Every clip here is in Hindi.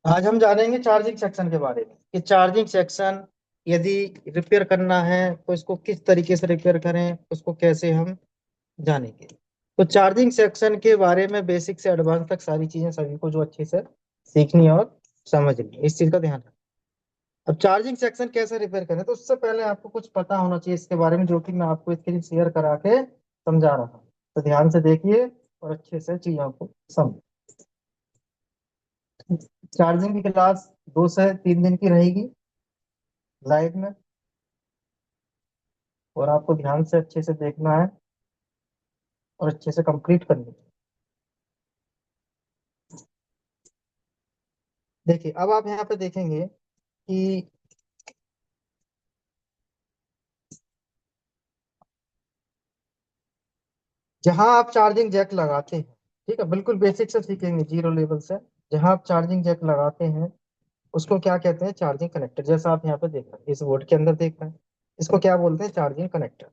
आज हम जानेंगे चार्जिंग सेक्शन के बारे में कि चार्जिंग सेक्शन यदि रिपेयर करना है तो इसको किस तरीके से रिपेयर करें, उसको कैसे हम जानेंगे। तो चार्जिंग सेक्शन के बारे में बेसिक से एडवांस तक सारी चीजें सभी को जो अच्छे से सीखनी है और समझनी है, इस चीज का ध्यान रखना। अब चार्जिंग सेक्शन कैसे रिपेयर करें तो उससे पहले आपको कुछ पता होना चाहिए इसके बारे में, जो कि मैं आपको स्क्रीन शेयर करा के समझा रहा हूँ। तो ध्यान से देखिए और अच्छे से चीजों को समझ। चार्जिंग की क्लास 2 से 3 दिन की रहेगी लाइव में, और आपको ध्यान से अच्छे से देखना है और अच्छे से कंप्लीट करनी है। देखिए अब आप यहाँ पे देखेंगे कि जहां आप चार्जिंग जैक लगाते हैं, ठीक है, बिल्कुल बेसिक से सीखेंगे जीरो लेवल से। जहां आप चार्जिंग जैक लगाते हैं उसको क्या कहते हैं? Charging connector. जैसा आप यहाँ पे देख रहे हैं, इस बोर्ड के अंदर देख रहे हैं, इसको क्या बोलते हैं? Charging connector.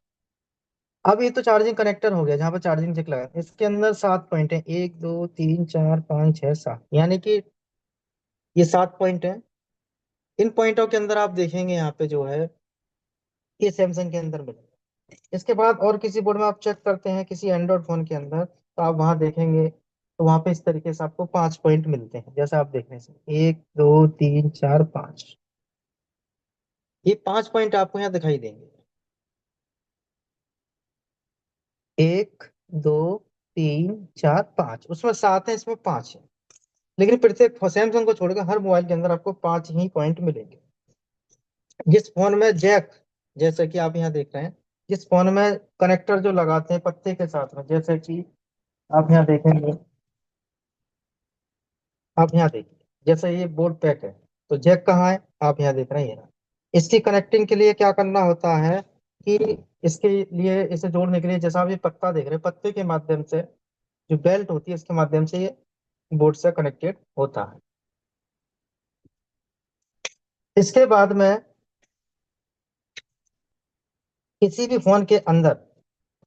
अब ये तो चार्जिंग कनेक्टर हो गया जहां पर चार्जिंग जैक लगा, इसके अंदर 7 पॉइंट है, 1 2 3 4 5 6 7, यानी कि ये 7 पॉइंट है। इन पॉइंटों के अंदर आप देखेंगे यहाँ पे जो है ये सैमसंग के अंदर मिलेगा। इसके बाद और किसी बोर्ड में आप चेक करते हैं किसी एंड्रॉइड फोन के अंदर, तो आप वहां देखेंगे तो वहां पे इस तरीके से आपको 5 पॉइंट मिलते हैं, जैसे आप देख रहे हैं 1 2 3 4 5। ये 5 पॉइंट आपको यहाँ दिखाई देंगे, 1 2 3 4 5, उसमें 7 है, इसमें 5 है। लेकिन प्रत्येक सैमसंग को छोड़कर हर मोबाइल के अंदर आपको 5 ही पॉइंट मिलेंगे। जिस फोन में जैक, जैसे कि आप यहाँ देख रहे हैं, जिस फोन में कनेक्टर जो लगाते हैं पत्ते के साथ में, जैसे कि आप यहाँ देखेंगे, आप यहाँ देखिए जैसे ये बोर्ड पैक है, तो जैक कहाँ है? आप यहाँ देख रहे हैं ये रहा। इसकी कनेक्टिंग के लिए क्या करना होता है कि इसके लिए, इसे जोड़ने के लिए, जैसा आप ये पत्ता देख रहे हैं, पत्ते के माध्यम से जो बेल्ट होती है इसके माध्यम से ये बोर्ड से कनेक्टेड होता है। इसके बाद में किसी भी फोन के अंदर,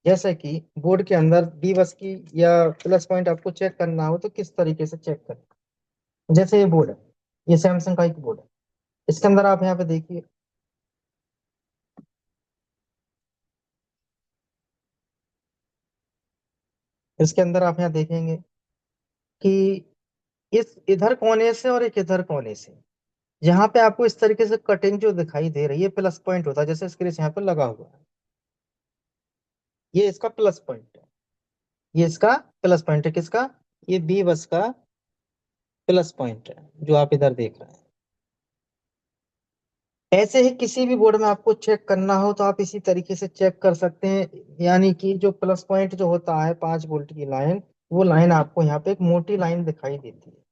जैसे कि बोर्ड के अंदर बी बस की या प्लस पॉइंट आपको चेक करना हो तो किस तरीके से चेक करें। जैसे ये बोर्ड है, ये सैमसंग का एक बोर्ड है, इसके अंदर आप यहाँ पे देखिए, इसके अंदर आप यहाँ देखेंगे कि इस इधर कोने से और एक इधर कोने से, यहाँ पे आपको इस तरीके से कटिंग जो दिखाई दे रही है प्लस पॉइंट होता है, जैसे स्क्रीन यहाँ पे लगा हुआ है, ये इसका प्लस पॉइंट है। ये इसका प्लस पॉइंट है, किसका? ये बी बस का प्लस पॉइंट है जो आप इधर देख रहे हैं। ऐसे ही किसी भी बोर्ड में आपको चेक करना हो तो आप इसी तरीके से चेक कर सकते हैं, यानी कि जो प्लस पॉइंट जो होता है 5 वोल्ट की लाइन, वो लाइन आपको यहाँ पे एक मोटी लाइन दिखाई देती है।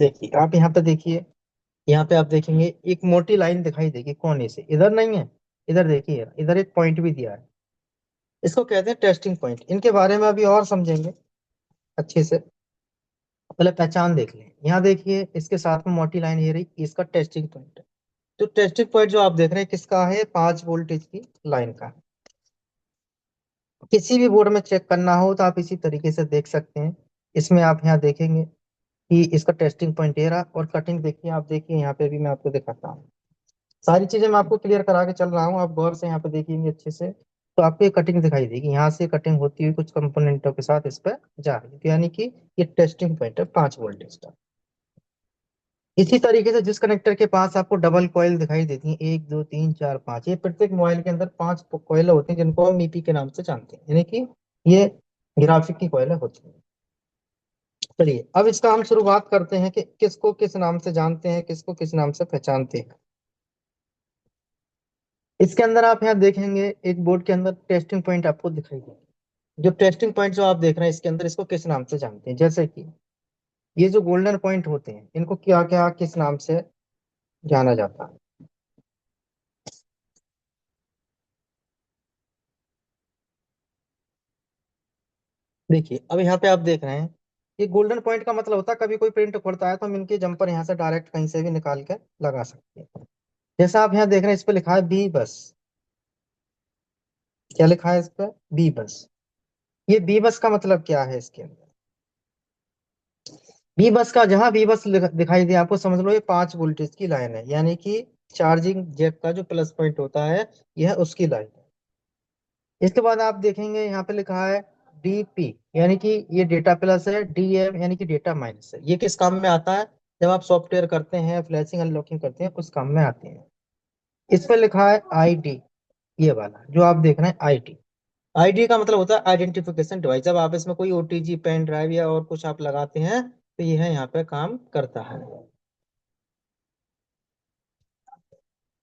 देखिए आप यहाँ पे देखिए, यहाँ पे आप देखेंगे एक मोटी लाइन दिखाई देगी कोने से, इधर नहीं है, इधर देखिए, इधर एक पॉइंट भी दिया है, इसको कहते हैं टेस्टिंग पॉइंट। इनके बारे में अभी और समझेंगे अच्छे से, पहले पहचान देख लें। यहाँ देखिए इसके साथ में मोटी लाइन ये रही, इसका टेस्टिंग पॉइंट है। तो टेस्टिंग पॉइंट जो आप देख रहे हैं किसका है? 5 वोल्टेज की लाइन का है। किसी भी बोर्ड में चेक करना हो तो आप इसी तरीके से देख सकते हैं। इसमें आप यहाँ देखेंगे कि इसका टेस्टिंग पॉइंट ये रहा, और कटिंग देखिए, आप देखिए यहाँ पे भी मैं आपको दिखाता हूँ। सारी चीजें मैं आपको क्लियर करा के चल रहा हूँ, आप गौर से यहाँ पे देखेंगे अच्छे से, तो आपको ये कटिंग दिखाई देगी, यहाँ से कटिंग होती हुई कुछ कंपोनेंटों के साथ इस पर जा रही है, तो यानी कि ये टेस्टिंग पॉइंट है 5 वोल्टेज का। इसी तरीके से जिस कनेक्टर के पास आपको डबल कॉइल दिखाई देती है, 1 2 3 4 5, ये प्रत्येक मोबाइल के अंदर 5 कॉइल होती हैं जिनको हम ईपी के नाम से जानते हैं, यानी कि ये ग्राफिक की कॉइल होती है। चलिए अब इसका हम शुरुआत करते हैं कि किसको किस नाम से जानते हैं, किसको किस नाम से पहचानते हैं। इसके अंदर आप यहाँ देखेंगे एक बोर्ड के अंदर टेस्टिंग पॉइंट आपको दिखाई देगा। जो टेस्टिंग पॉइंट जो आप देख रहे हैं इसके अंदर, इसको किस नाम से जानते हैं? जैसे कि ये जो गोल्डन पॉइंट होते हैं इनको क्या क्या किस नाम से जाना जाता है? देखिए अब यहाँ पे आप देख रहे हैं, ये गोल्डन पॉइंट का मतलब होता है कभी कोई प्रिंट पड़ता है तो हम इनके जंपर यहाँ से डायरेक्ट कहीं से भी निकाल के लगा सकते हैं। जैसा आप यहाँ देख रहे हैं इस पे लिखा है बी बस, क्या लिखा है इस पर, बी बस। ये बी बस का मतलब क्या है इसके अंदर, बी बस का, जहां बी बस दिखाई दे आपको समझ लो ये 5 वोल्टेज की लाइन है, यानी कि चार्जिंग जैक का जो प्लस पॉइंट होता है यह उसकी लाइन है। इसके बाद आप देखेंगे यहाँ पे लिखा है डीपी, यानी कि ये डेटा प्लस है, डीएम यानी कि डेटा माइनस है। ये किस काम में आता है, जब आप सॉफ्टवेयर करते हैं, फ्लैशिंग अनलॉकिंग करते हैं, उस काम में आते हैं। इस पर लिखा है आईडी, ये वाला जो आप देख रहे हैं आईडी। आईडी का मतलब होता है आइडेंटिफिकेशन डिवाइस। जब आप इसमें कोई ओटीजी, पेन ड्राइव या और कुछ आप लगाते हैं तो यह यहाँ पे काम करता है।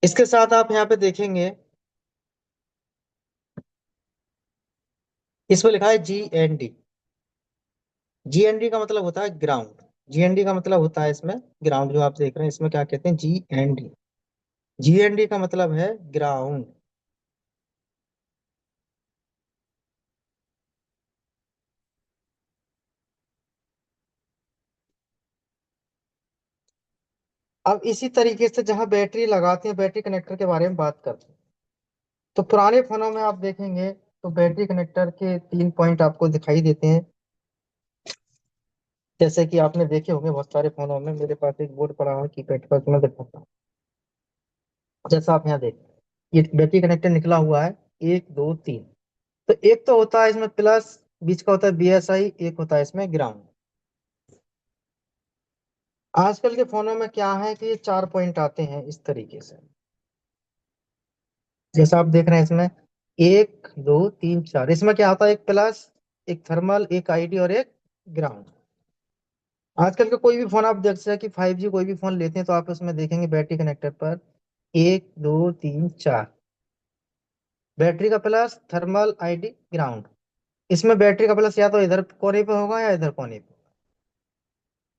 इसके साथ आप यहाँ पे देखेंगे, इसमें लिखा है जीएनडी। जीएनडी का मतलब होता है ग्राउंड। जीएनडी का मतलब होता है इसमें ग्राउंड, जो आप देख रहे हैं इसमें क्या कहते हैं, जीएनडी। जीएनडी का मतलब है ग्राउंड। अब इसी तरीके से जहां बैटरी लगाते हैं, बैटरी कनेक्टर के बारे में बात करते हैं, तो पुराने फोनों में आप देखेंगे तो बैटरी कनेक्टर के 3 पॉइंट आपको दिखाई देते हैं। जैसे कि आपने देखे होंगे बहुत सारे फोनों में, मेरे पास एक बोर्ड पड़ा है कीपैड का, तो मैं दिखाता हूँ। जैसा आप यहाँ देख, ये बैटरी कनेक्टर निकला हुआ है, 1 2 3। तो एक तो होता है इसमें प्लस, बीच का होता है बीएसआई, एक होता है इसमें ग्राउंड। आजकल के फोनों में क्या है कि ये 4 पॉइंट आते हैं इस तरीके से, जैसा आप देख रहे हैं इसमें 1 2 3 4। इसमें क्या आता है, एक प्लस, एक थर्मल, एक आईडी और एक ग्राउंड। आजकल का कोई भी फोन आप जैसे कि 5G कोई भी फोन लेते हैं तो आप उसमें देखेंगे बैटरी कनेक्टर पर 1 2 3 4, बैटरी का प्लस, थर्मल, आईडी, ग्राउंड। इसमें बैटरी का प्लस या तो इधर कोने पे होगा या इधर कोने पे।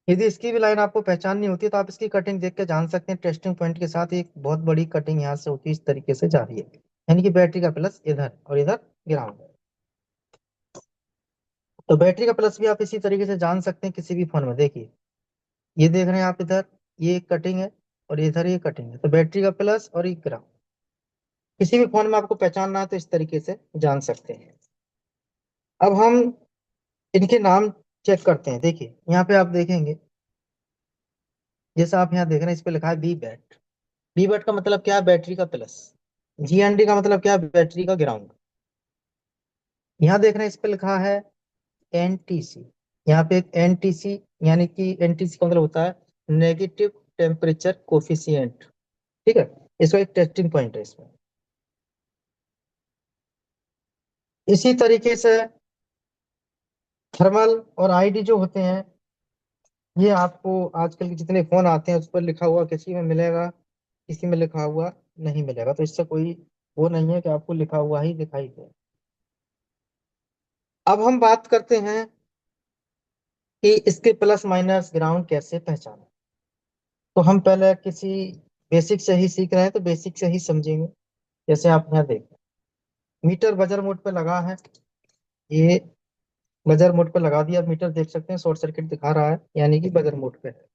यदि इसकी भी लाइन आपको पहचाननी होती है तो आप इसकी कटिंग देख के जान सकते हैं, टेस्टिंग पॉइंट के साथ एक बहुत बड़ी कटिंग यहाँ से होती है, इस तरीके से जा रही है, यानी कि बैटरी का प्लस इधर और इधर ग्राउंड है। तो बैटरी का प्लस भी आप इसी तरीके से जान सकते हैं किसी भी फोन में। देखिए ये देख रहे हैं आप इधर, ये एक कटिंग है और इधर ये कटिंग है, तो बैटरी का प्लस और एक ग्राउंड किसी भी फोन में आपको पहचानना है तो इस तरीके से जान सकते हैं। अब हम इनके नाम चेक करते हैं। देखिए यहाँ पे आप देखेंगे, जैसा आप यहाँ देख रहे हैं इस पे लिखा है बी बैट। बी बैट का मतलब क्या है, बैटरी का प्लस। जीएनडी का मतलब क्या है, बैटरी का ग्राउंड। यहाँ देख रहे हैं इस पे लिखा है एनटीसी। यहाँ पे एक एनटीसी, यानी कि एनटीसी का मतलब होता है नेगेटिव टेम्परेचर कोफिशिएंट। ठीक है, इसका एक टेस्टिंग पॉइंट है इसमें। इसी तरीके से थर्मल और आईडी जो होते हैं, ये आपको आजकल के जितने फोन आते हैं उस पर लिखा हुआ किसी में मिलेगा, किसी में लिखा हुआ नहीं मिलेगा। तो इससे कोई वो नहीं है कि आपको लिखा हुआ ही दिखाई दे। अब हम बात करते हैं कि इसके प्लस माइनस ग्राउंड कैसे पहचाने। तो हम पहले किसी बेसिक से ही सीख रहे हैं तो बेसिक से ही समझेंगे। जैसे आप यहाँ देखें, मीटर बजर मोड पे लगा है, ये बजर मोड पे लगा दिया, मीटर देख सकते हैं शॉर्ट सर्किट दिखा रहा है, यानी कि बजर मोड पे है।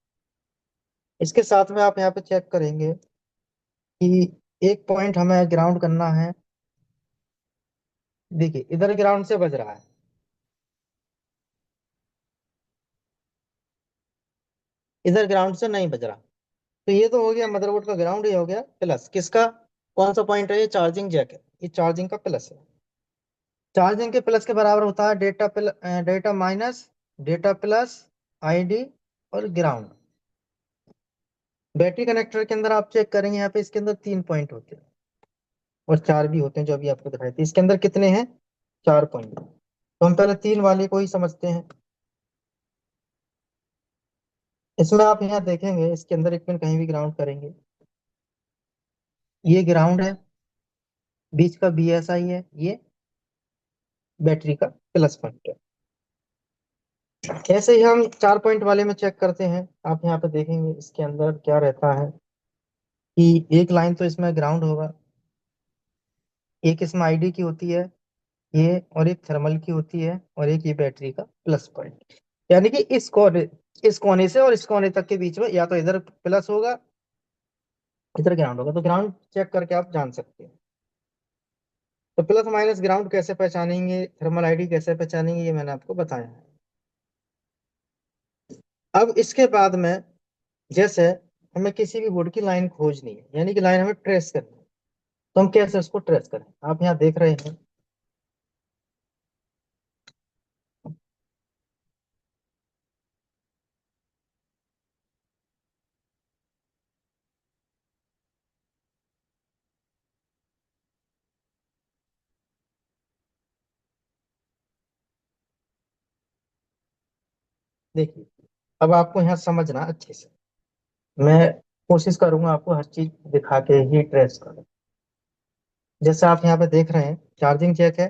इसके साथ में आप यहाँ पे चेक करेंगे कि एक पॉइंट हमें ग्राउंड करना है। देखिए इधर ग्राउंड से बज रहा है, इधर ग्राउंड से नहीं बज रहा। तो ये तो हो गया मदरबोर्ड का ग्राउंड, ये हो गया प्लस किसका, कौन सा पॉइंट है, ये चार्जिंग जैक है, ये चार्जिंग का प्लस है। चार्जिंग के प्लस के बराबर होता है data minus, data plus, ID और ग्राउंड। बैटरी कनेक्टर के अंदर आप चेक करेंगे यहाँ पे इसके अंदर 3 पॉइंट होते हैं और 4 भी होते हैं, जो अभी आपको दिखाई थे। इसके अंदर कितने हैं, 4 पॉइंट। तो हम पहले 3 वाले को ही समझते हैं। इसमें आप यहाँ देखेंगे इसके अंदर एक पिन कहीं भी ग्राउंड करेंगे, ये ग्राउंड है, बीच का बीएसआई है, ये बैटरी का प्लस पॉइंट है। ऐसे ही हम 4 पॉइंट वाले में चेक करते हैं। आप यहाँ पे देखेंगे इसके अंदर क्या रहता है कि एक लाइन तो इसमें ग्राउंड होगा, एक इसमें आईडी की होती है ये, और एक थर्मल की होती है, और एक ये बैटरी का प्लस पॉइंट। यानी कि इस कोने से और इस कोने तक के बीच में या तो इधर प्लस होगा, इधर ग्राउंड होगा। तो ग्राउंड चेक करके आप जान सकते हैं। तो प्लस माइनस ग्राउंड कैसे पहचानेंगे, थर्मल आईडी कैसे पहचानेंगे, ये मैंने आपको बताया है। अब इसके बाद में जैसे हमें किसी भी बोर्ड की लाइन खोजनी है, यानी कि लाइन हमें ट्रेस करनी है, तो हम कैसे उसको ट्रेस करें, आप यहाँ देख रहे हैं। देखिए, अब आपको यहाँ समझना अच्छे से, मैं कोशिश करूंगा आपको हर चीज दिखा के ही ट्रेस करूं। जैसे आप यहाँ पे देख रहे हैं चार्जिंग जैक है।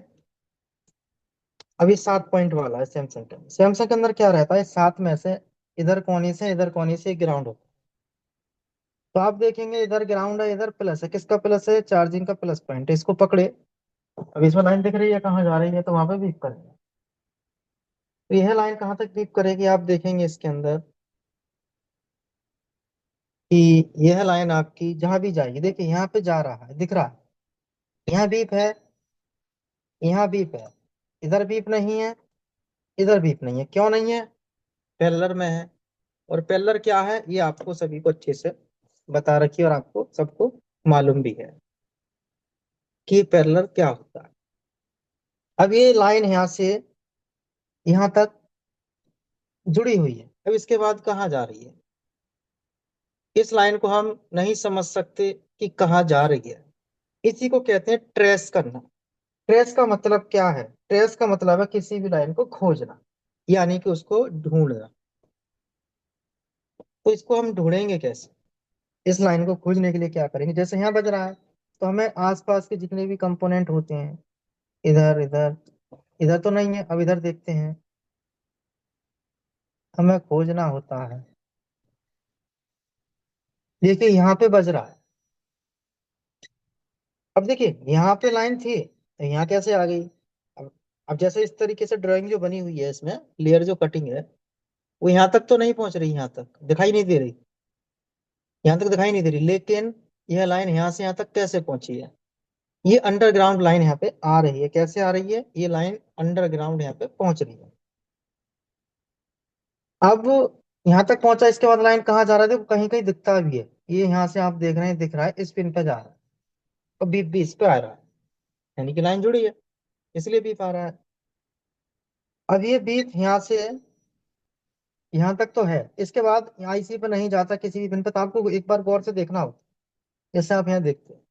अब ये 7 पॉइंट वाला है सैमसंग का। सैमसंग के अंदर क्या रहता है, सात में से इधर कोने से ग्राउंड होता है। तो आप देखेंगे इधर ग्राउंड है, इधर प्लस है। किसका प्लस है, चार्जिंग का प्लस पॉइंट है। इसको पकड़े, अब इसमें लाइन दिख रही है कहाँ जा रही है, तो वहां पे बीप करेंगे। तो यह लाइन कहाँ तक बीप करेगी, आप देखेंगे इसके अंदर कि यह लाइन आपकी जहां भी जाएगी, देखिए यहाँ पे जा रहा है, दिख रहा है। यहाँ बीप है, यहाँ बीप है, इधर बीप नहीं है, इधर बीप नहीं है। क्यों नहीं है, पेलर में है। और पेलर क्या है, ये आपको सभी को अच्छे से बता रखी है और आपको सबको मालूम भी है कि पेलर क्या होता है। अब ये लाइन यहाँ से यहाँ तक जुड़ी हुई है। अब इसके बाद कहाँ जा रही है, इस लाइन को हम नहीं समझ सकते कि कहाँ जा रही है। इसी को कहते हैं ट्रेस करना। ट्रेस का मतलब क्या है, ट्रेस का मतलब है किसी भी लाइन को खोजना, यानी कि उसको ढूंढना। तो इसको हम ढूंढेंगे कैसे, इस लाइन को खोजने के लिए क्या करेंगे, जैसे यहाँ बज रहा है तो हमें आसपास के जितने भी कंपोनेंट होते हैं, इधर इधर, इधर तो नहीं है, अब इधर देखते हैं, हमें खोजना होता है। देखिए यहाँ पे बज रहा है। अब देखिए यहाँ पे लाइन थी तो यहाँ कैसे आ गई। अब अब जैसे इस तरीके से ड्राइंग जो बनी हुई है, इसमें लेयर जो कटिंग है वो यहाँ तक तो नहीं पहुंच रही, यहाँ तक दिखाई नहीं दे रही, यहाँ तक दिखाई नहीं दे रही, लेकिन यह लाइन यहाँ से यहाँ तक कैसे पहुंची है, ये अंडरग्राउंड लाइन यहाँ पे आ रही है। कैसे आ रही है, ये लाइन अंडरग्राउंड यहाँ पे पहुंच रही है। अब यहाँ तक पहुंचा, इसके बाद लाइन कहाँ जा रहा है, देखो कहीं कहीं दिखता भी है। ये यहाँ से आप देख रहे हैं, दिख रहा है, इस पिन पे जा रहा है और बीप भी इस पे आ रहा है, यानी कि लाइन जुड़ी है, इसलिए बीप आ रहा है। अब ये बीप यहाँ से यहाँ तक तो है, इसके बाद आईसी पे नहीं जाता किसी भी पिन पे, तो आपको एक बार गौर से देखना होगा। जैसे आप यहाँ देखते हैं,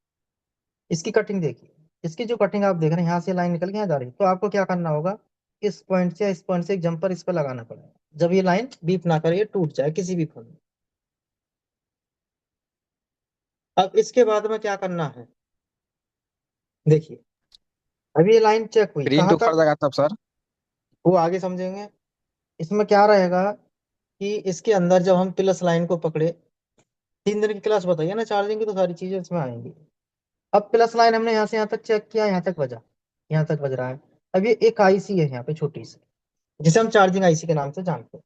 इसकी कटिंग देखिए, इसकी जो कटिंग आप देख रहे हैं, यहाँ से लाइन निकल के यहाँ जा रही है। तो आपको क्या करना होगा, इस पॉइंट से एक जंपर इस पर लगाना पड़ेगा, जब ये लाइन बीप ना करे, ये टूट जाए किसी भी फोन में। अब इसके बाद में क्या करना है, देखिए अब ये लाइन चेक हुई प्रिंट कहाँ उखड़ तक, जाएगा तब सर। वो आगे समझेंगे। इसमें क्या रहेगा कि इसके अंदर जब हम प्लस लाइन को पकड़े, 3 दिन की क्लास बताइए ना चार्जिंग की, तो सारी चीजें इसमें आएंगी। अब प्लस लाइन हमने यहाँ से यहाँ तक चेक किया, यहाँ तक बजा, यहाँ तक बज रहा है। अब ये एक आईसी है यहाँ पे छोटी सी, जिसे हम चार्जिंग आईसी के नाम से जानते हैं।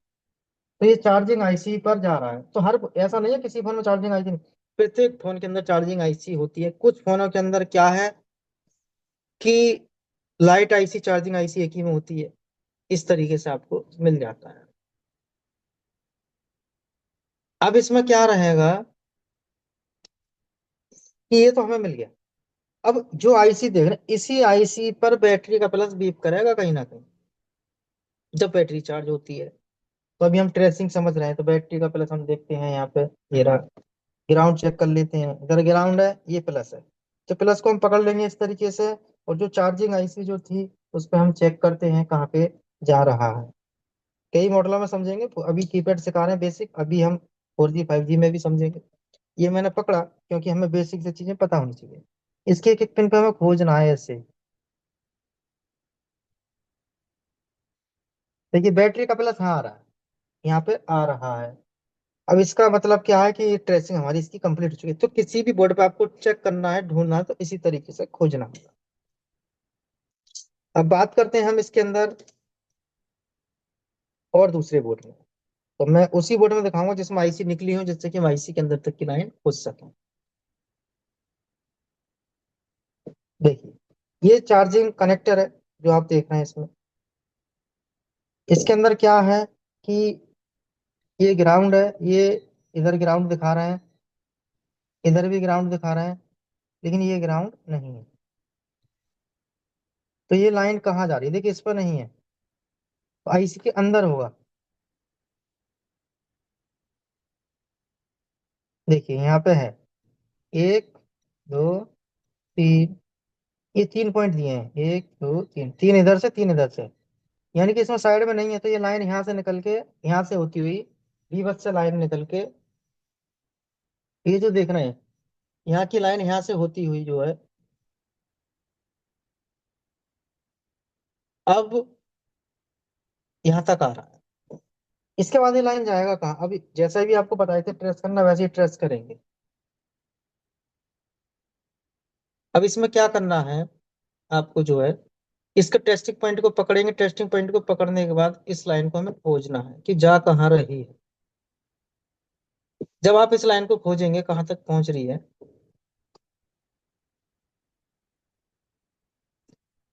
तो ये चार्जिंग आईसी पर जा रहा है। तो हर ऐसा नहीं है किसी फोन में चार्जिंग आईसी नहीं, प्रत्येक फोन के अंदर चार्जिंग आईसी होती है। कुछ फोनों के अंदर क्या है कि लाइट आईसी चार्जिंग आईसी एक ही में होती है, इस तरीके से आपको मिल जाता है। अब इसमें क्या रहेगा कि ये तो हमें मिल गया। अब जो आईसी देख रहे हैं, इसी आईसी पर बैटरी का प्लस बीप करेगा कहीं ना कहीं, जब बैटरी चार्ज होती है। तो अभी हम ट्रेसिंग समझ रहे हैं, तो बैटरी का प्लस हम देखते हैं यहाँ पे, ये रहा। ग्राउंड चेक कर लेते हैं, इधर ग्राउंड है, ये प्लस है। तो प्लस को हम पकड़ लेंगे इस तरीके से, और जो चार्जिंग आईसी जो थी उस पर हम चेक करते हैं कहाँ पे जा रहा है। कई मॉडलों में समझेंगे, अभी कीपैड सिखा रहे हैं बेसिक, अभी हम 4G 5G में भी समझेंगे। ये मैंने पकड़ा क्योंकि हमें बेसिक से चीजें पता होनी चाहिए। इसके एक एक पिन पे हमें खोजना है ऐसे। देखिए बैटरी का प्लस हाँ आ रहा है, यहाँ पे आ रहा है। अब इसका मतलब क्या है कि ट्रेसिंग हमारी इसकी कंप्लीट हो चुकी है। तो किसी भी बोर्ड पे आपको चेक करना है, ढूंढना है, तो इसी तरीके से खोजना होगा। अब बात करते हैं हम इसके अंदर और दूसरे बोर्ड में। तो मैं उसी बोर्ड में दिखाऊंगा जिसमें आईसी निकली हो, जिससे कि हम आईसी के अंदर तक की लाइन खोज सकें। देखिए ये चार्जिंग कनेक्टर है जो आप देख रहे हैं इसमें। इसके अंदर क्या है कि ये ग्राउंड है, ये इधर ग्राउंड दिखा रहे हैं, इधर भी ग्राउंड दिखा रहे हैं, लेकिन ये ग्राउंड नहीं है। तो ये लाइन कहाँ जा रही है, देखिए इस पर नहीं है, तो आईसी के अंदर होगा। देखिए यहाँ पे है, एक, दो, तीन, ये 3 पॉइंट दिए हैं, एक, दो, तीन, तीन इधर से, तीन इधर से, यानी कि इसमें साइड में नहीं है, तो ये लाइन यहाँ से निकल के, यहाँ से होती हुई बीभत्स से लाइन निकल के, ये जो देख रहे हैं, यहाँ की लाइन यहाँ से होती हुई जो है, अब यहाँ तक आ रहा है। इसके बाद ये लाइन जाएगा कहाँ, अभी जैसा भी आपको बताए थे ट्रेस करना, वैसे ही ट्रेस करेंगे। अब इसमें क्या करना है आपको जो है, इसके टेस्टिंग पॉइंट को पकड़ेंगे, टेस्टिंग पॉइंट को पकड़ने के बाद इस लाइन को हमें खोजना है कि जा कहाँ रही है। जब आप इस लाइन को खोजेंगे कहाँ तक पहुंच रही है,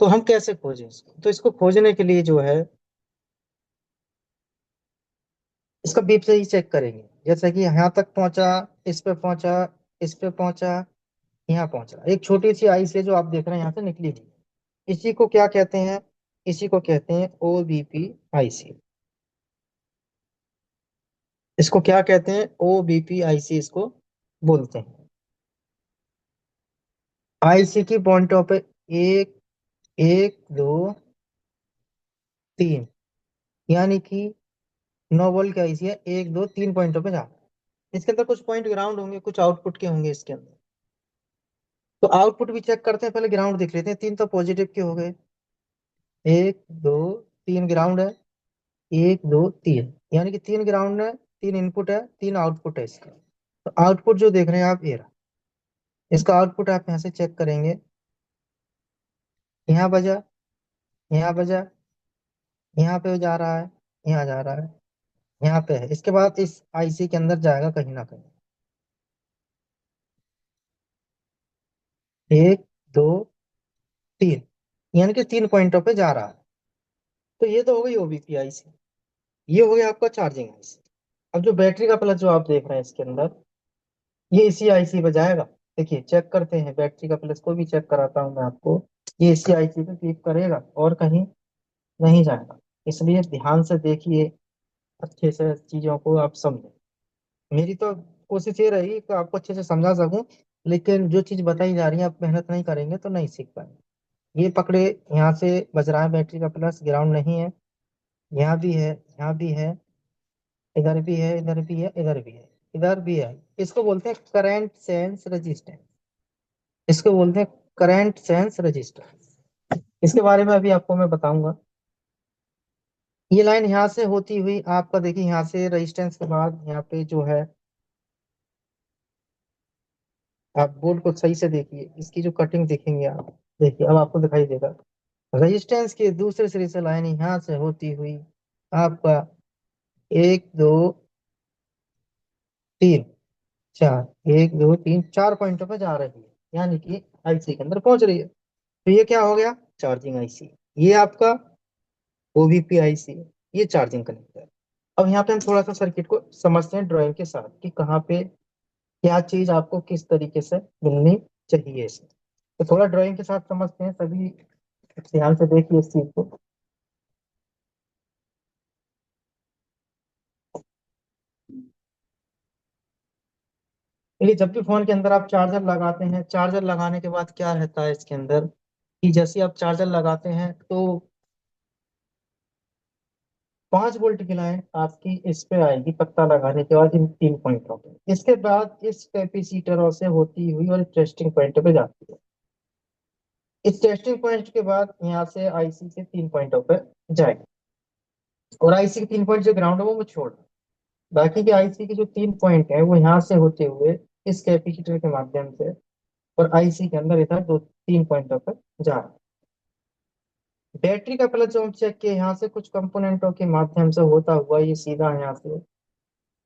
तो हम कैसे खोजें इसको, तो इसको खोजने के लिए जो है, इसका बीप से ही चेक करेंगे, जैसे कि यहाँ तक पहुंचा, इस पे पहुंचा, इस पे पहुंचा, यहाँ पहुंचा, एक छोटी सी आई से जो आप देख रहे हैं यहाँ से निकली थी, इसी को क्या कहते हैं, इसी को कहते हैं ओबीपी आईसी। इसको क्या कहते हैं, ओबीपी आईसी इसको बोलते हैं। आईसी की पॉइंटों पे एक, एक, दो, तीन, यानी कि 9 वोल्ट की आईसी है, एक, दो, तीन पॉइंटों पे जा रहा है। इसके अंदर कुछ पॉइंट ग्राउंड होंगे, कुछ आउटपुट के होंगे इसके अंदर। तो आउटपुट भी चेक करते हैं, पहले ग्राउंड देख लेते हैं, तीन तो पॉजिटिव के हो गए, एक, दो, तीन ग्राउंड है, एक, दो, तीन, यानी कि तीन ग्राउंड है, तीन इनपुट है, तीन आउटपुट है इसका। तो आउटपुट जो देख रहे हैं आप, ये रहा। इसका आउटपुट आप यहाँ से चेक करेंगे, यहाँ बजा, यहाँ बजा, यहाँ पे जा रहा है, यहाँ जा रहा है, यहाँ पे है, इसके बाद इस आईसी के अंदर जाएगा कहीं ना कहीं, एक, दो, तीन, यानी कि तीन पॉइंटों पे जा रहा है। तो ये तो हो गई ओबीपी आईसी, ये हो गया आपका चार्जिंग आईसी। अब जो बैटरी का प्लस जो आप देख रहे हैं इसके अंदर, ये इसी आईसी पे जाएगा। देखिए चेक करते हैं, बैटरी का प्लस को भी चेक कराता हूँ मैं आपको, ये इसी आईसी पे क्लिक करेगा और कहीं नहीं जाएगा। इसलिए ध्यान से देखिए, अच्छे से चीजों को आप समझें। मेरी तो कोशिश ये रही कि आपको अच्छे से समझा सकूं, लेकिन जो चीज बताई जा रही है आप मेहनत नहीं करेंगे तो नहीं सीख पाएंगे। ये पकड़े, यहाँ से बज रहा है बैटरी का प्लस, ग्राउंड नहीं है, यहाँ भी है, यहाँ भी है, इधर भी है, इधर भी है, इधर भी है, इधर भी है। इसको बोलते हैं करंट सेंस रेजिस्टेंस, इसको बोलते हैं करंट सेंस रेजिस्टेंस। इसके बारे में अभी आपको मैं बताऊंगा। ये लाइन यहाँ से होती हुई आपका, देखिए यहाँ से रेजिस्टेंस के बाद यहाँ पे जो है, आप बोर्ड को सही से देखिए, इसकी जो कटिंग देखेंगे आप, देखिए अब आपको दिखाई देगा, रेजिस्टेंस के दूसरे सिरे से लाइन यहाँ से होती हुई आपका एक, दो, तीन, चार, एक, दो, तीन, चार पॉइंटों पे जा रही है, यानी कि आईसी के अंदर पहुंच रही है। तो ये क्या हो गया, चार्जिंग आईसी। ये आपका ओवीपी आईसी है, ये चार्जिंग कनेक्टर। अब यहाँ पे हम थोड़ा सा सर्किट को समझते हैं ड्राइंग के साथ कि कहाँ पे क्या चीज आपको किस तरीके से मिलनी चाहिए इसमें। तो थोड़ा ड्राइंग के साथ समझते हैं, सभी ध्यान से देखिए इस चीज को। देखिए जब भी फोन के अंदर आप चार्जर लगाते हैं, चार्जर लगाने के बाद क्या रहता है इसके अंदर, कि जैसे आप चार्जर लगाते हैं तो 5 वोल्ट की लाइन आपकी इस पे आएगी पत्ता लगाने के बाद इन तीन पॉइंटों पे, इसके बाद इस कैपेसिटरों से होती हुई और टेस्टिंग पॉइंट पे जाती है। इस टेस्टिंग पॉइंट के बाद यहाँ से आईसी के तीन पॉइंटों पे जाएगी, और आईसी के तीन पॉइंट जो ग्राउंड है वो मैं छोड़, बाकी के आईसी के जो तीन पॉइंट है वो यहाँ से होते हुए इस कैपेसिटर के माध्यम से और आईसी के अंदर इधर दो तीन पॉइंटों पर जा रहा है। बैटरी का प्लस जो हम चेक किए, यहाँ से कुछ कंपोनेंटों के माध्यम से होता हुआ ये सीधा यहाँ से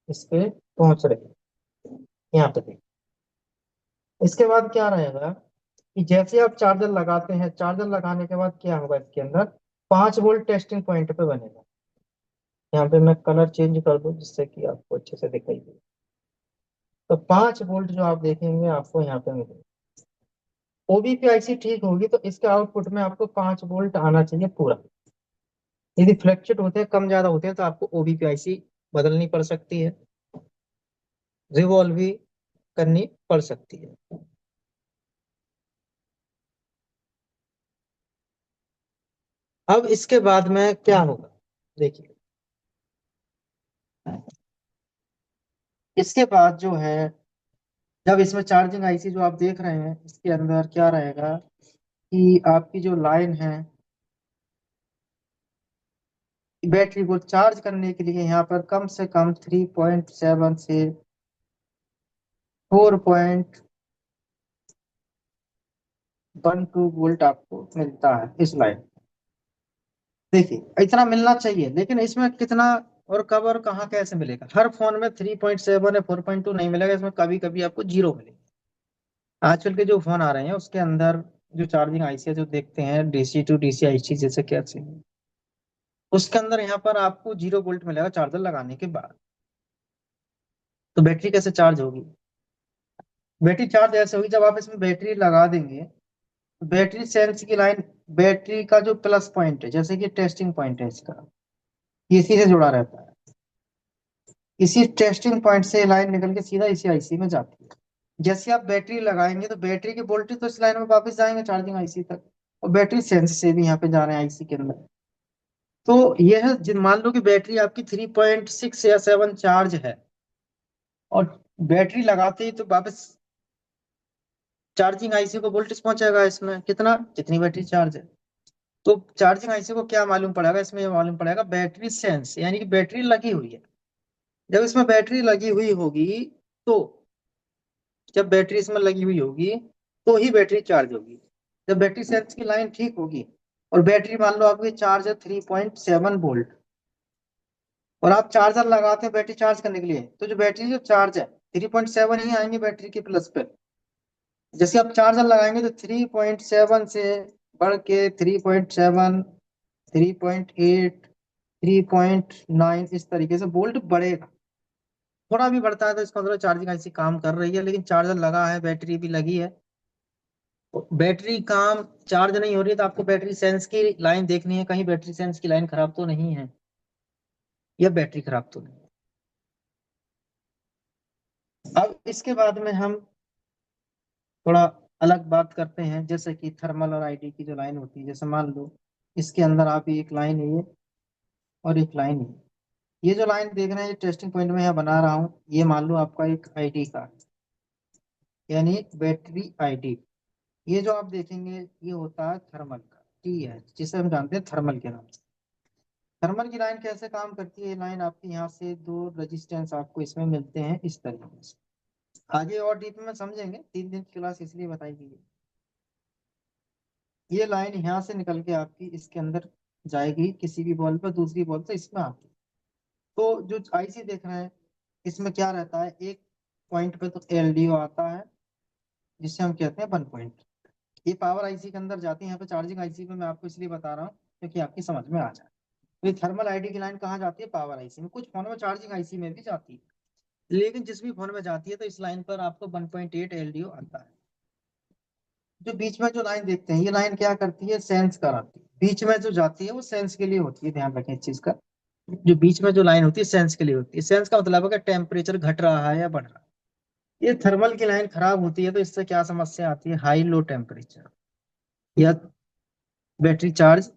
इस पे पहुंच रही है, यहाँ पे देखिए। इसके बाद क्या रहेगा कि जैसे आप चार्जर लगाते हैं, चार्जर लगाने के बाद क्या होगा इसके अंदर, 5 वोल्ट टेस्टिंग पॉइंट पे बनेगा। यहाँ पे मैं कलर चेंज कर दूं जिससे कि आपको अच्छे से दिखाई दे। तो 5 वोल्ट जो आप देखेंगे आपको यहाँ पे मिलेगा। ओबीपीआईसी ठीक होगी तो इसके आउटपुट में आपको 5 वोल्ट आना चाहिए पूरा। यदि फ्लक्चुएट होते हैं, कम ज्यादा होते हैं, तो आपको ओबीपीआईसी बदलनी पड़ सकती है, रिवॉल्व भी करनी पड़ सकती है। अब इसके बाद में क्या होगा, देखिए इसके बाद जो है, जब इसमें चार्जिंग आईसी जो आप देख रहे हैं इसके अंदर क्या रहेगा कि आपकी जो लाइन है, बैटरी को चार्ज करने के लिए यहाँ पर कम से कम 3.7 से 4.12 वोल्ट आपको मिलता है इस लाइन। देखिए इतना मिलना चाहिए, लेकिन इसमें कितना और कब और कहाँ कैसे मिलेगा, हर फोन में 3.7 या 4.2 नहीं मिलेगा, इसमें कभी कभी आपको जीरो मिलेगा। आजकल के जो फोन आ रहे हैं उसके अंदर जो चार्जिंग आईसी जो देखते हैं, डीसी टू डीसी आईसी जैसे कैसे, उसके अंदर यहाँ पर आपको 0 वोल्ट मिलेगा चार्जर लगाने के बाद। तो बैटरी कैसे चार्ज होगी, बैटरी चार्ज ऐसे होगी जब आप इसमें बैटरी लगा देंगे, तो बैटरी सेल्स की लाइन, बैटरी का जो प्लस पॉइंट है जैसे कि टेस्टिंग पॉइंट है इसका, ये इसी से जुड़ा रहता है। इसी टेस्टिंग पॉइंट से लाइन निकल के सीधा इसी आईसी में जाती है। जैसे आप बैटरी लगाएंगे तो बैटरी के वोल्टेज तो इस लाइन में वापस जाएंगे चार्जिंग आईसी तक, और बैटरी सेंस से भी यहाँ पे जा रहे हैं आईसी के अंदर। तो यह मान लो कि बैटरी आपकी 3.6 या 7 चार्ज है, और बैटरी लगाते ही तो वापस चार्जिंग आईसी को वोल्टेज पहुंचेगा इसमें कितना, जितनी बैटरी चार्ज है। तो चार्जिंग आईसी को क्या मालूम पड़ेगा इसमें, ये मालूम पड़ेगा बैटरी सेंस, यानी कि बैटरी लगी हुई है। जब इसमें बैटरी लगी हुई होगी, तो जब बैटरी इसमें लगी हुई होगी तो ही बैटरी चार्ज होगी। जब बैटरी सेल्स की लाइन ठीक होगी, और बैटरी मान लो आपकी चार्ज है 3.7 वोल्ट, और आप चार्जर लगाते हैं बैटरी चार्ज करने के लिए, तो जो बैटरी जो चार्ज है 3.7 ही आएंगे बैटरी के प्लस पे। जैसे आप चार्जर लगाएंगे तो 3.7 से बढ़ के 3.7, 3.8, 3.9, इस तरीके से वोल्ट बढ़ेगा। थोड़ा भी बढ़ता है तो इसका मतलब चार्जिंग ऐसी काम कर रही है, लेकिन चार्जर लगा है, बैटरी भी लगी है, तो बैटरी काम चार्ज नहीं हो रही है, तो आपको बैटरी सेंस की लाइन देखनी है, कहीं बैटरी सेंस की लाइन खराब तो नहीं है, या बैटरी खराब तो नहीं है। अब इसके बाद में हम थोड़ा अलग बात करते हैं, जैसे कि थर्मल और आईडी की जो लाइन होती है। जैसे मान लो इसके अंदर आप एक लाइन है ये, और एक लाइन है ये, जो लाइन देख रहे हैं ये टेस्टिंग पॉइंट में यहाँ बना रहा हूँ, ये मान लो आपका एक आईडी का, यानी बैटरी आईडी। ये जो आप देखेंगे ये होता है थर्मल का, टी है, जिसे हम जानते हैं थर्मल के नाम से। थर्मल की लाइन कैसे काम करती है, ये लाइन आपकी यहाँ से दो रेजिस्टेंस आपको इसमें मिलते हैं इस तरीके से। आगे और डीप में समझेंगे, 3 दिन की क्लास इसलिए बताई गई है। ये लाइन यहाँ से निकल के आपकी इसके अंदर जाएगी, किसी भी बॉल पर, दूसरी बॉल से इसमें आती है। तो जो आईसी देख रहे हैं इसमें क्या रहता है, एक पॉइंट पे तो एलडीओ आता है, जिसे हम कहते हैं 1 पॉइंट। ये पावर आईसी के अंदर जाती है, यहाँ पे चार्जिंग आईसी में मैं आपको इसलिए बता रहा हूँ क्योंकि आपकी समझ में आ जाए। तो ये थर्मल आईडी की लाइन कहाँ जाती है, पावर आईसी में। कुछ फोन में चार्जिंग आईसी में भी जाती है, लेकिन जिस भी फोन में जाती है तो इस लाइन पर आपको 1.8 एलडीओ आता है। जो बीच में जो लाइन देखते हैं, ये लाइन क्या करती है, सेंस कराती है। बीच में जो जाती है वो सेंस के लिए होती है, ध्यान रखें इस चीज का। जो बीच में जो लाइन होती है सेंस के लिए होती है। सेंस का मतलब है कि टेम्परेचर घट रहा है या बढ़ रहा है। ये थर्मल की लाइन खराब होती है तो इससे क्या समस्या आती है, हाई लो टेम्परेचर, या बैटरी चार्ज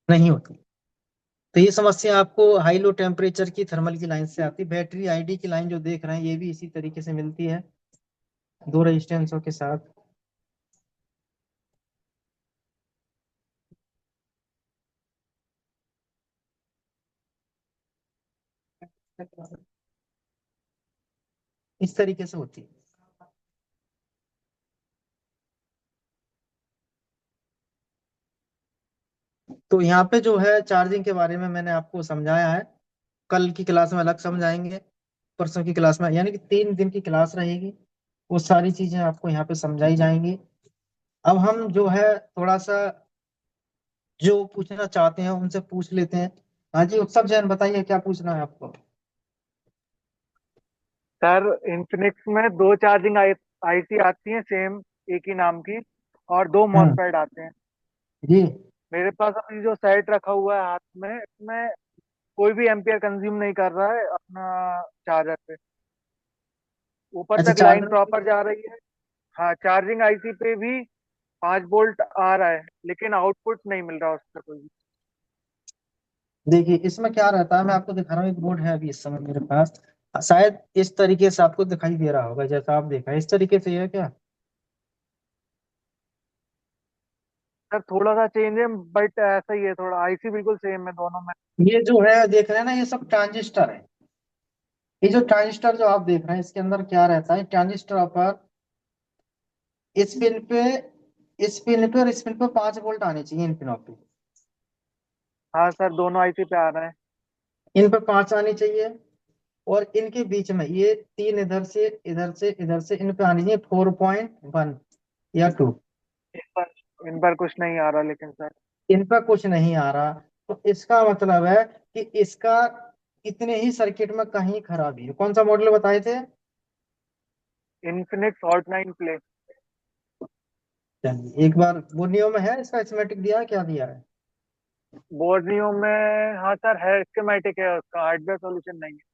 नहीं होती। तो ये समस्या आपको हाई लो टेम्परेचर की थर्मल की लाइन से आती है। बैटरी आईडी की लाइन जो देख रहे हैं ये भी इसी तरीके से मिलती है, दो रेजिस्टेंसों के साथ। इस तरीके से होती है। तो यहाँ पे जो है चार्जिंग के बारे में मैंने आपको समझाया है। कल की क्लास में अलग समझाएंगे, परसों की क्लास में, यानी कि 3 दिन की क्लास रहेगी, वो सारी चीजें आपको यहाँ पे समझाई जाएंगी। अब हम जो है थोड़ा सा जो पूछना चाहते हैं उनसे पूछ लेते हैं। हाँ जी, उत्सव जैन बताइए क्या पूछना है आपको। सर इन्फिनिक्स में दो चार्जिंग आईसी आती हैं सेम, एक ही नाम की, और दो हम्म। मॉसफेट आते हैं। जी। मेरे पास अभी जो सेट रखा हुआ है हाथ में, इसमें कोई भी एम्पियर कंज्यूम नहीं कर रहा है अपना चार्जर पे। ऊपर अच्छा, तक लाइन चार्जर। प्रॉपर जा रही है। हाँ, चार्जिंग आईसी पे भी 5 वोल्ट आ रहा है, लेकिन आउटपुट नहीं मिल रहा उसका कोई भी। देखिए इसमें क्या रहता है, मैं आपको दिखा रहा हूँ, एक बोर्ड है अभी इस समय मेरे पास। शायद इस तरीके से आपको दिखाई दे रहा होगा, जैसा आप देखा है इस तरीके से ही है क्या। सर थोड़ा सा चेंज है, बट ऐसा ही है, थोड़ा आईसी बिल्कुल सेम है दोनों में। ये जो है देख रहे हैं ना, ये सब ट्रांजिस्टर है। ये जो ट्रांजिस्टर जो आप देख रहे हैं इसके अंदर क्या रहता है, ट्रांजिस्टर पर इस पिन पे, इस पिन पे और इस पिन पे 5 वोल्ट आने चाहिए इन पिनों पे। हाँ सर, दोनों आईसी पे आ रहे हैं। इन पे 5 आनी चाहिए। और इनके बीच में ये तीन इधर से इधर से इधर से इन पे आनी चाहिए 4.1 या 2। इन पर कुछ नहीं आ रहा लेकिन सर। इन पे कुछ नहीं आ रहा, तो इसका मतलब है कि इसका इतने ही सर्किट में कहीं खराबी है। कौन सा मॉडल बताए थे। Infinix hot 9 play. चलिए एक बार बोनियो में है, इसका स्कीमेटिक दिया है, क्या दिया है। बोर्नियो में हाँ सर है, स्कीमेटिक है, उसका हार्डवेयर सॉल्यूशन नहीं है।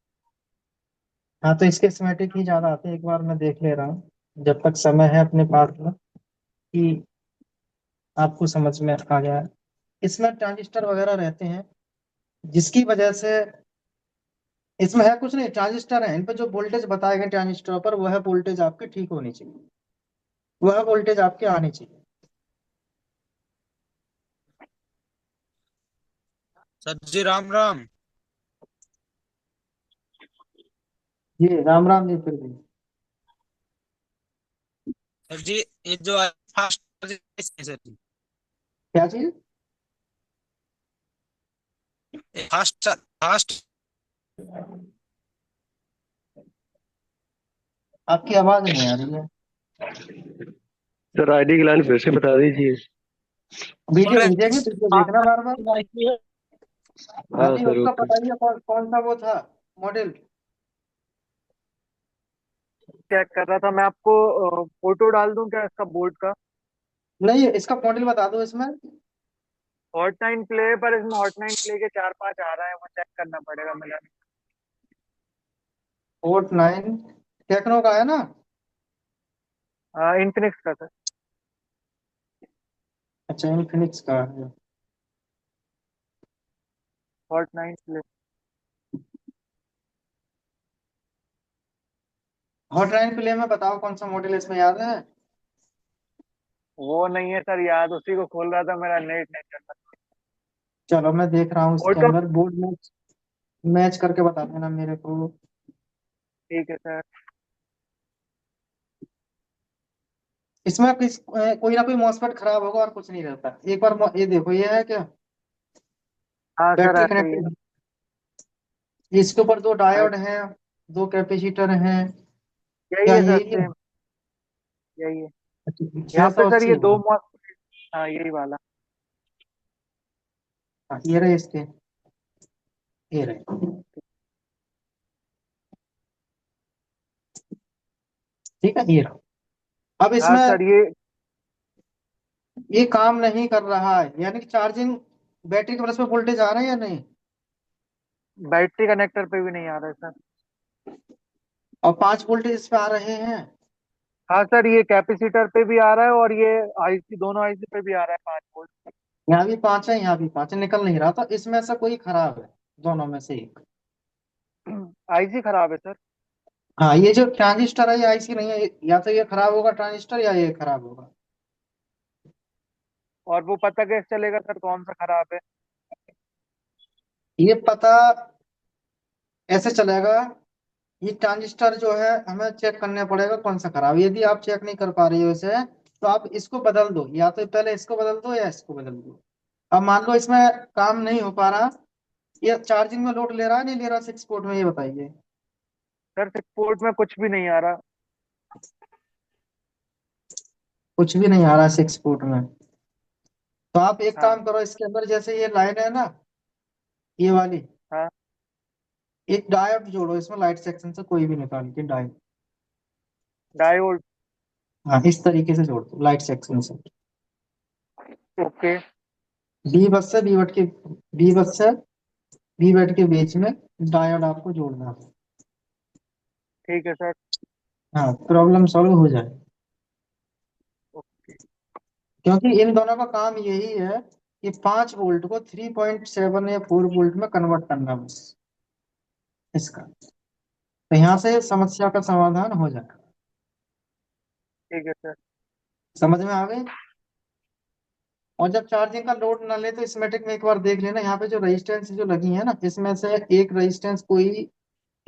हाँ तो इसके स्कीमेटिक ही ज्यादा आते हैं, एक बार मैं देख ले रहा हूँ जब तक समय है अपने पास में, कि आपको समझ में आ गया है। इसमें ट्रांजिस्टर वगैरह रहते हैं जिसकी वजह से, इसमें है कुछ नहीं, ट्रांजिस्टर है, इन पे जो वोल्टेज बताए गए ट्रांजिस्टर पर वह वोल्टेज आपके ठीक होनी चाहिए, वह वोल्टेज आपके आनी चाहिए। सर जी राम राम। जी राम राम जी, फिर भी सर जी ये जो फास्ट सर जी, क्या चीज। फास्ट फास्ट आपकी आवाज नहीं आ रही है। सर आईडी की लाइन फिर से बता दीजिए। बोल वीडियो रहे भेजेंगे, वीडियो देखना बार बार। हैं हाँ हाँ जी, सर उसका ओके। बताइए कौन कौन सा वो था मॉडल। चेक कर रहा था मैं, आपको फोटो डाल दूं क्या इसका, बोर्ड का। नहीं, इसका मॉडल बता दो इसमें। हॉट 9 प्ले, पर इसमें हॉट 9 प्ले के 4-5 आ रहा है, वो चेक करना पड़ेगा मिला। Hot 9 टेक्नो का है ना। इन्फिनिक्स का सर। अच्छा, इनफिनिक्स का है। Hot 9 play. हॉट 9 प्ले में बताओ कौन सा मॉडल इसमें याद है। वो नहीं है सर याद, उसी को खोल रहा था, मेरा नेट नहीं चल रहा। चलो मैं देख रहा हूँ इसके फोटो। अंदर, बोर्ड मैच मैच करके बता देना मेरे को। ठीक है सर। इसमें कोई ना कोई मॉसफेट खराब होगा और कुछ नहीं रहता। एक बार ये देखो, ये है क्या, हाँ सर बैटरी ऐसा ही है। कनेक्टेड। इसके ऊपर दो हाँ, डायोड हैं, दो कैपेसिटर हैं। यही क्या है सर, यही है। सेम यही है। छह यहाँ पे सौ सर अस्सी ये दो है। मॉस। हाँ यही वाला। हाँ, ये रहे इसके, ये रहे। ठीक है, ये रहा। अब हाँ इसमें सर ये ये काम नहीं कर रहा है, यानी कि चार्जिंग बैटरी के प्लस में वोल्टेज आ रहा है या नहीं। बैटरी कनेक्टर पे भी नहीं आ रहा है सर। और 5 वोल्टेज इस पे आ रहे हैं। हाँ सर, ये कैपेसिटर पे भी आ रहा है, और ये आईसी, दोनों आईसी पे भी आ रहा है 5 वोल्ट। यहाँ भी 5 है, यहाँ भी 5 है, निकल नहीं रहा, तो इसमें से कोई खराब है, दोनों में से एक। आईसी खराब है सर। हाँ, ये जो ट्रांजिस्टर है ये आईसी नहीं है, या तो ये खराब होगा ट्रांजिस्टर या ये खराब होगा। और वो पता कैसे चलेगा सर कौन सा खराब है। ये पता ऐसे चलेगा, ये ट्रांजिस्टर जो है हमें चेक करना पड़ेगा कौन सा खराब है। यदि आप चेक नहीं कर पा रहे हो इसे, तो आप इसको बदल दो, या तो पहले इसको बदल दो या इसको बदल दो। अब मान लो इसमें काम नहीं हो पा रहा, ये चार्जिंग में लोड ले रहा है नहीं ले रहा 6 पोर्ट में, ये बताइए। सर 6 पोर्ट में कुछ भी नहीं आ रहा। कुछ भी नहीं आ रहा है 6 फुट में। तो आप एक हाँ काम करो, इसके अंदर जैसे ये लाइन है ना, ये वाली, हाँ। एक डायोड जोड़ो इसमें, लाइट सेक्शन से कोई भी निकाल के डायोड। डायोड। हाँ, इस तरीके से जोड़ दो लाइट सेक्शन से। ओके। बी बस से बी बट के, बी बस से बी बट के बीच में डायोड आपको जोड़ना है। ठीक है सर। हाँ, प्रॉब्लम सॉल्व हो जाए। ओके। क्योंकि इन दोनों का काम यही है कि 5 वोल्ट को 3.7 या 4 वोल्ट में कन्वर्ट करना, बस इसका। तो यहाँ से समस्या का समाधान हो जाएगा। ठीक है सर। समझ में आ गई। और जब चार्जिंग का लोड ना ले तो स्कीमेटिक में एक बार देख लेना, यहाँ पे जो रेजिस्टेंस जो लगी है ना, इसमें से एक रेजिस्टेंस कोई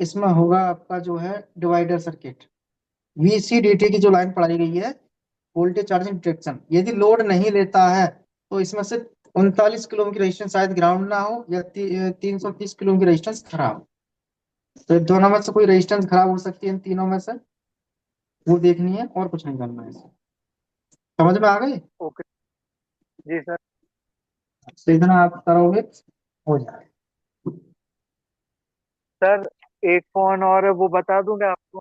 इसमें होगा आपका जो है डिवाइडर सर्किट, VCDT की जो लाइन पढ़ाई गई है, वोल्टेज चार्जिंग डिटेक्शन। यदि लोड नहीं लेता है तो इसमें से 39 किलो ओम की रेजिस्टेंस शायद ग्राउंड ना हो, या 330 किलो ओम की रेजिस्टेंस खराब हो। तो इन दोनों में से कोई रेजिस्टेंस खराब हो सकती है, इन तीनों में से, वो देखनी है, और कुछ नहीं करना है इसे। समझ में आ गई। ओके। जी सर। तो इतना आप करोगे हो जाए। सर एक फोन और वो बता दूं क्या आपको?